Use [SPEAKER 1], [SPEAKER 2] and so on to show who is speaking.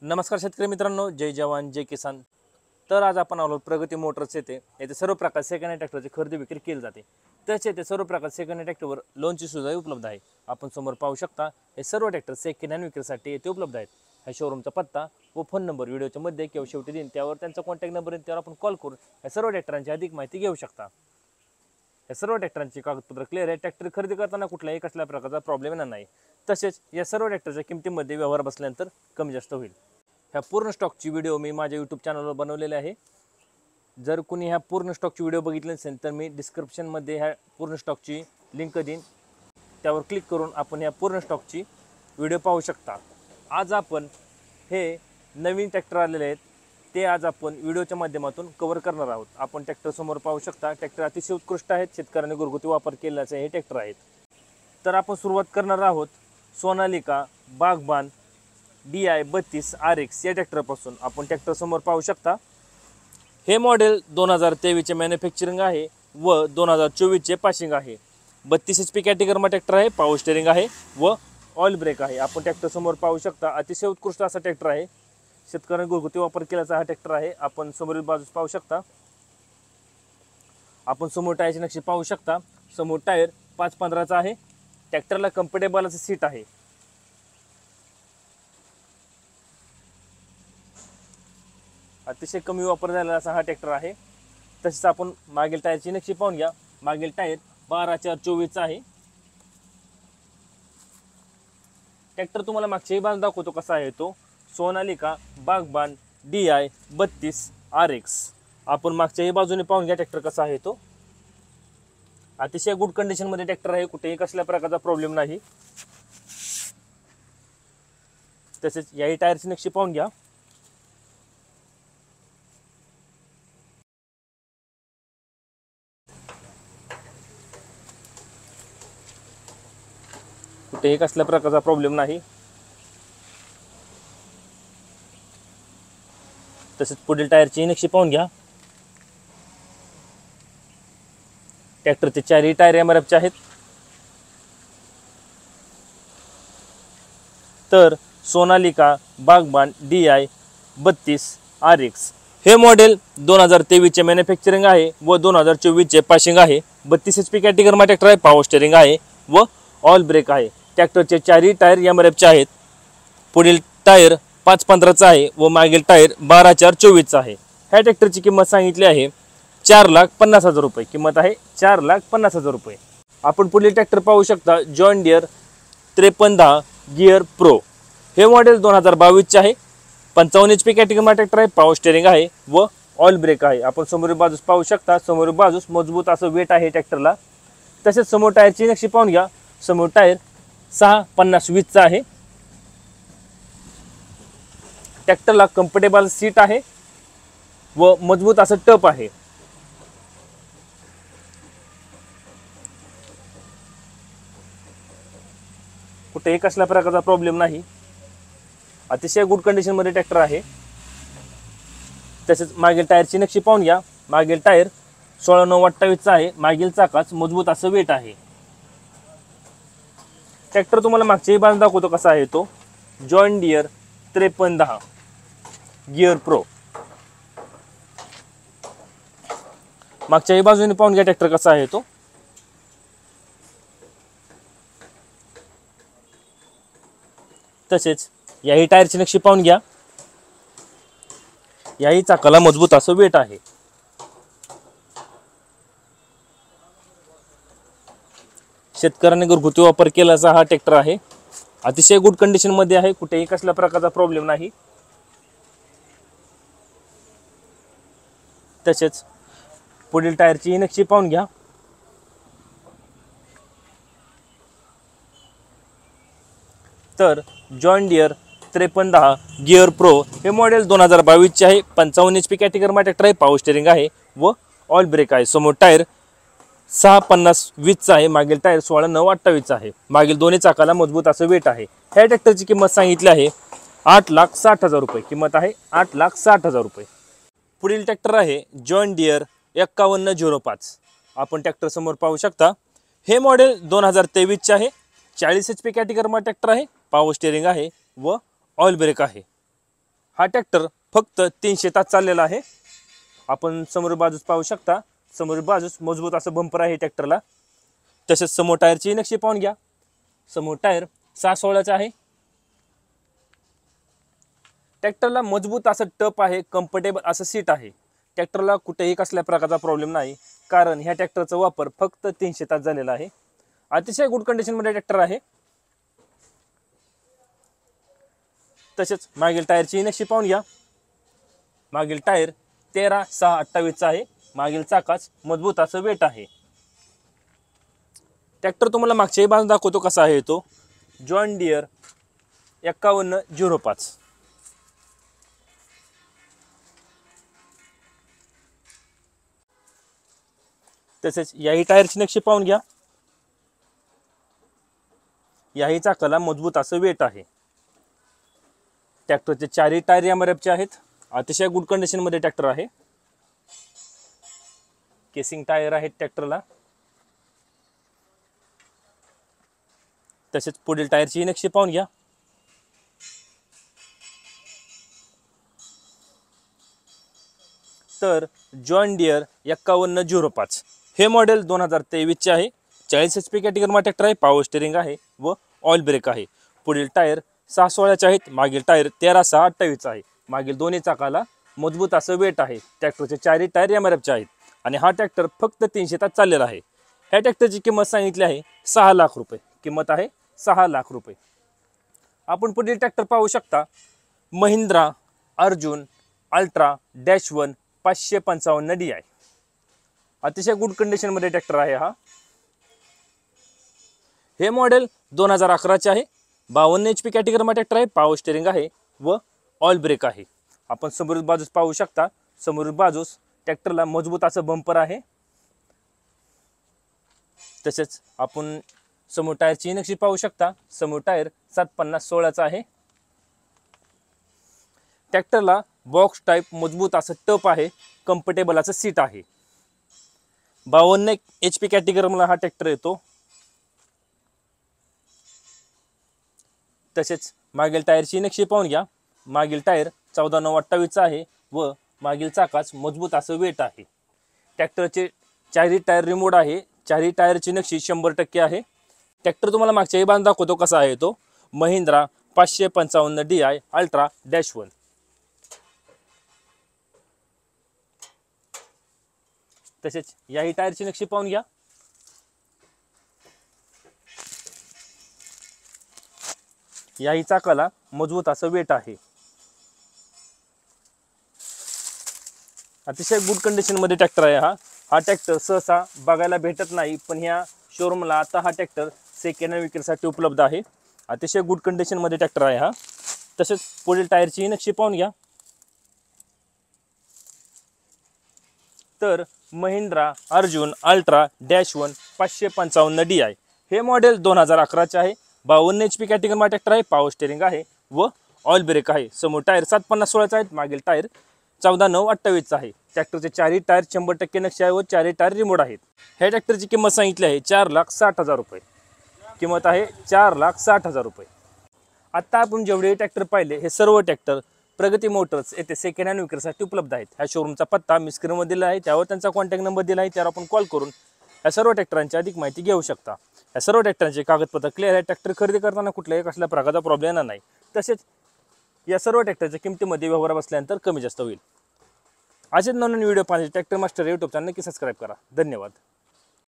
[SPEAKER 1] नमस्कार शेतकरी मित्रांनो, जय जवान जय किसान। तर आज आपण आलो प्रगती मोटर्स येथे सर्व प्रकार सेकंड हँड ट्रॅक्टरची खरेदी विक्री केली जाते। तसेच येथे सर्व प्रकार सेकंड हँड ट्रॅक्टरवर लोनची सुविधा उपलब्ध आहे। आपण समोर पाहू शकता हे सर्व ट्रॅक्टर सेकंड हँड विक्रीसाठी येथे उपलब्ध आहेत। ह्या शोरूमचा पत्ता व फोन नंबर व्हिडिओच्या मध्ये किंवा शेवटी देईन, त्यावर त्यांचा कॉन्टॅक्ट नंबर त्यावर आपण कॉल करून या सर्व ट्रॅक्टरांची अधिक माहिती घेऊ शकता। या सर्व ट्रॅक्टरांची कागदपत्र क्लिअर आहे। ट्रॅक्टर खरेदी करताना कुठल्याही कसल्या प्रकारचा प्रॉब्लेम येणार नाही। तसेच या सर्व ट्रॅक्टरच्या किमतीमध्ये व्यवहार बसल्यानंतर कमी जास्त होईल। ह्या पूर्ण स्टॉकची व्हिडिओ मी माझ्या यूट्यूब चॅनलवर बनवलेले आहे। जर कुणी ह्या पूर्ण स्टॉकची व्हिडिओ बघितली नसेल तर मी डिस्क्रिप्शनमध्ये ह्या पूर्ण स्टॉकची लिंक देईन, त्यावर क्लिक करून आपण ह्या पूर्ण स्टॉकची व्हिडिओ पाहू शकता। आज आपण हे नवीन ट्रॅक्टर आलेले आहेत ते आज आपण व्हिडिओच्या माध्यमातून कव्हर करणार आहोत। आपण ट्रॅक्टर समोर पाहू शकता, ट्रॅक्टर अतिशय उत्कृष्ट आहेत, शेतकऱ्यांनी घरगुती वापर केल्याचे हे ट्रॅक्टर आहेत। तर आपण सुरुवात करणार आहोत सोनालिका बागबान DI 32 RX या ट्रॅक्टरपासून। आपण ट्रॅक्टर समोर पाहू शकता, हे मॉडेल 2023 चे मॅन्युफॅक्चरिंग आहे व 2024 चे पासिंग आहे। 32 HP कॅटेगरीमा ट्रॅक्टर आहे, पॉवर स्टीअरिंग आहे व ऑइल ब्रेक आहे। आपण ट्रॅक्टर समोर पाहू शकता, अतिशय उत्कृष्ट असा ट्रॅक्टर आहे, शेतकऱ्यांनी घरगुती वापर केल्याचा हा ट्रॅक्टर आहे। आपण समोरील बाजूस पाहू शकता, आपण समोर टायरची नक्षी पाहू शकता। समोर टायर 5.15 चा आहे। ट्रॅक्टरला कम्फर्टेबल असं सीट आहे। अतिशय कमी वापर झालेला असा हा ट्रॅक्टर आहे। तसेच आपण मागील टायरची नक्षी पाहून घ्या। मागील टायर 12/4/24 चा आहे। ट्रॅक्टर तुम्हाला मागच्याही बाजून दाखवतो कसा आहे तो सोनालिका बागबान DI 32 RX। आपण मागच्याही बाजूने पाहून घ्या ट्रॅक्टर कसा आहे तो। अतिशय गुड कंडिशन मध्ये ट्रॅक्टर आहे, कुठेही कसल्या प्रकारचा प्रॉब्लेम नाही। तसेच याही टायरची नक्षी पाहून घ्या। कुठेही कसल्या प्रकारचा प्रॉब्लेम नाही। तसेच पुढील टायरची नक्षी पाहून घ्या। ट्रॅक्टरचे चारही टायर MRF चे आहेत। तर सोनालिका बागबान DI 32 RX हे मॉडेल 2023 चे मॅन्युफॅक्चरिंग आहे व 2024 चे पासिंग आहे। 32 HP कॅटेगरीमा ट्रॅक्टर आहे, पॉवर स्टीअरिंग आहे व ऑइल ब्रेक आहे। ट्रॅक्टरचे चारही टायर MRF चे आहेत। पुढील टायर 5.15 चा आहे व मागील टायर 12/4/24 चा आहे। ह्या ट्रॅक्टरची किंमत सांगितली आहे 4,50,000 रुपये। किंमत आहे 4,50,000 रुपये। आपण पुढील ट्रॅक्टर पाहू शकता, जॉन डियर 5310 गियर प्रो हे मॉडेल 2022 चे आहे। 55 HP कॅटेगरीमा ट्रॅक्टर आहे, पॉवर स्टीअरिंग आहे व ऑइल ब्रेक आहे। आपण समोरील बाजूस पाहू शकता, समोरील बाजूस मजबूत असं वेट आहे ट्रॅक्टरला। तसेच समोर टायरची नक्षी पाहून घ्या। समोर टायर 6.50/20 चा आहे। ट्रॅक्टरला कम्फर्टेबल सीट आहे व मजबूत असं टप आहे। कुठेही कसल्या प्रकारचा प्रॉब्लेम नाही। अतिशय गुड कंडिशन मध्ये ट्रॅक्टर आहे। तसेच मागील टायरची नक्षी पाहून घ्या। मागील टायर 16/9/28 चा आहे। मागील चाकाच मजबूत असं वेट आहे। ट्रॅक्टर तुम्हाला मागच्याही बाजून दाखवतो कसा आहे तो जॉन डियर 5310 गियर प्रो। मागच्याही बाजूने पाहून घ्या ट्रॅक्टर कसा आहे तो। तसेच याही टायरची नक्षी पाहून घ्या। याही चाकाला मजबूत असं वेट आहे। शेतकऱ्यांनी घरगुती वापर केल्याचा हा ट्रॅक्टर आहे। अतिशय गुड कंडिशन मध्ये आहे, कुठेही कसल्या प्रकारचा प्रॉब्लेम नाही। तसेच पुढील टायरची नक्षी पाहून घ्या। तर जॉन डियर 5310 गियर प्रो हे मॉडेल 2022 चे आहे। 55 HP कॅटेगरीमा ट्रॅक्टर आहे, पॉवर स्टीअरिंग आहे व ऑइल ब्रेक आहे। समोर टायर 6.50/20 चा आहे। मागील टायर 16/9/28 चा आहे। मागील दोन्ही चाकाला मजबूत असं वेट आहे। ह्या ट्रॅक्टरची किंमत सांगितली आहे 8,60,000 रुपये। किंमत आहे 8,60,000 रुपये। पुढील ट्रॅक्टर आहे जॉन डियर 5105। आपण ट्रॅक्टर समोर पाहू शकता, हे मॉडेल 2023 चे आहे। 40 HP कॅटेगरीमा ट्रॅक्टर आहे, पॉवर स्टीअरिंग आहे व ऑइल ब्रेक आहे। हा ट्रॅक्टर फक्त 300 तास चाललेला आहे। आपण समोर बाजूस पाहू शकता, समोर बाजूस मजबूत असं बंपर आहे ट्रॅक्टरला। तसेच समोर टायरची नक्षी पाहून घ्या, समोर टायर 6/16चा आहे। ट्रॅक्टरला मजबूत असं टप आहे, कम्फर्टेबल असं सीट आहे। ट्रॅक्टरला कुठेही कसल्या प्रकारचा प्रॉब्लेम नाही, कारण ह्या ट्रॅक्टरचा वापर फक्त 300 तास झालेला आहे। अतिशय गुड कंडिशनमध्ये ट्रॅक्टर आहे। तसेच मागील टायरची नक्षी पाहून घ्या, मागील टायर 13/6/28चा आहे। मागील चाकाच मजबूत असं वेट आहे। ट्रॅक्टर तुम्हाला मागच्याही बाजून दाखवतो कसा आहे तो, जॉन डियर 5105। तसेच याही टायरची नक्षी पाहून घ्या, याही चाकाला मजबूत असं वेट आहे। ट्रॅक्टरचे चारही टायर MRFचे आहेत। अतिशय गुड कंडिशनमध्ये ट्रॅक्टर आहे। केसिंग टायर आहेत ट्रॅक्टरला। तसेच पुढील टायरची नक्षी पाहून घ्या, तर जॉन डियर 5105 हे मॉडेल 2023चे आहे। 40 HP कॅटेगरीमध्ये ट्रॅक्टर आहे। पॉवर स्टीअरिंग आहे व ऑइल ब्रेक आहे। पुढील टायर 6/16चे आहेत। मागील टायर 13/6/28चा आहे। मागील दोन्ही चाकाला मजबूत असं वेट आहे। ट्रॅक्टरचे चारही टायर MRFचे आहेत आणि हा ट्रॅक्टर फक्त 300 तास चाललेला आहे। ह्या ट्रॅक्टरची किंमत सांगितली आहे 6 लाख रुपये। किंमत आहे 6 लाख रुपये। आपण पुढील ट्रॅक्टर पाहू शकता, महिंद्रा अर्जुन अल्ट्रा -1 555 DI। अतिशय गुड कंडिशनमध्ये ट्रॅक्टर आहे हा। हे मॉडेल 2011चे आहे। 52 HP कॅटेगरीमध्ये ट्रॅक्टर आहे। पॉवर स्टीअरिंग आहे व ऑइल ब्रेक आहे। आपण समोर बाजूस पाहू शकता, समोर बाजूस ट्रॅक्टरला मजबूत असं बंपर आहे। तसेच आपण समोर टायरची नक्षी पाहू शकता, समोर टायर 750/16चा आहे। ट्रॅक्टरला बॉक्स टाईप मजबूत असं टप आहे, कम्फर्टेबल असं सीट आहे। 52 HP कॅटेगरीमध्ये हा ट्रॅक्टर येतो। तसेच मागील टायरची नक्षी पाहून घ्या, मागील टायर 14/9/28चा आहे व मागील चाकाच मजबूत असं वेट आहे। ट्रॅक्टरचे चारही टायर रिमोट आहे। चारही टायरची नक्षी 100% आहे। ट्रॅक्टर तुम्हाला मागच्याही बाजून दाखवतो कसा आहे तो, महिंद्रा 555 DI अल्ट्रा -1। तसेच याही टायरची नक्षी पाहून घ्या, याही चाकाला मजबूत असं वेट आहे। अतिशय गुड कंडिशनमध्ये ट्रॅक्टर आहे हा ट्रॅक्टर सहसा बघायला भेटत नाही, पण ह्या शोरूमला आता हा ट्रॅक्टर सेकंड हँड विक्रीसाठी उपलब्ध आहे। अतिशय गुड कंडिशनमध्ये ट्रॅक्टर आहे हा। तसेच पुढील टायरची नक्षी पाहून घ्या, तर महिंद्रा अर्जुन अल्ट्रा -1 555 DI हे मॉडेल 2011चे आहे। 52 HP कॅटेगरीमध्ये ट्रॅक्टर आहे। पॉवर स्टीअरिंग आहे व ऑइल ब्रेक आहे। समोर टायर 750/16चा आहे। मागील टायर 14/9/28चा आहे। ट्रॅक्टरचे चारही टायर 100% नक्षी आहे व चारही टायर रिमोट आहेत। ह्या ट्रॅक्टरची किंमत सांगितली आहे 4,60,000 रुपये। किंमत आहे 4,60,000 रुपये। आता आपण जेवढे ट्रॅक्टर पाहिले हे सर्व ट्रॅक्टर प्रगती मोटर्स येथे सेकंड हँड विक्रीसाठी उपलब्ध आहेत। ह्या शोरूमचा पत्ता मी स्क्रीनवर दिला आहे, त्यावर त्यांचा कॉन्टॅक्ट नंबर दिला आहे, त्यावर आपण कॉल करून या सर्व ट्रॅक्टरांची अधिक माहिती घेऊ शकता। या सर्व ट्रॅक्टरांचे कागदपत्र क्लिअर आहे। ट्रॅक्टर खरेदी करताना कुठल्याही कसल्या प्रकारचा प्रॉब्लेम येणार नाही। तसेच या सर्व ट्रॅक्टरच्या किमतीमध्ये व्यवहार बसल्यानंतर कमी जास्त होईल। असेच नवीन व्हिडिओ पाहण्यासाठी ट्रॅक्टर मास्टर यूट्यूब चॅनल नक्की सबस्क्राईब करा। धन्यवाद।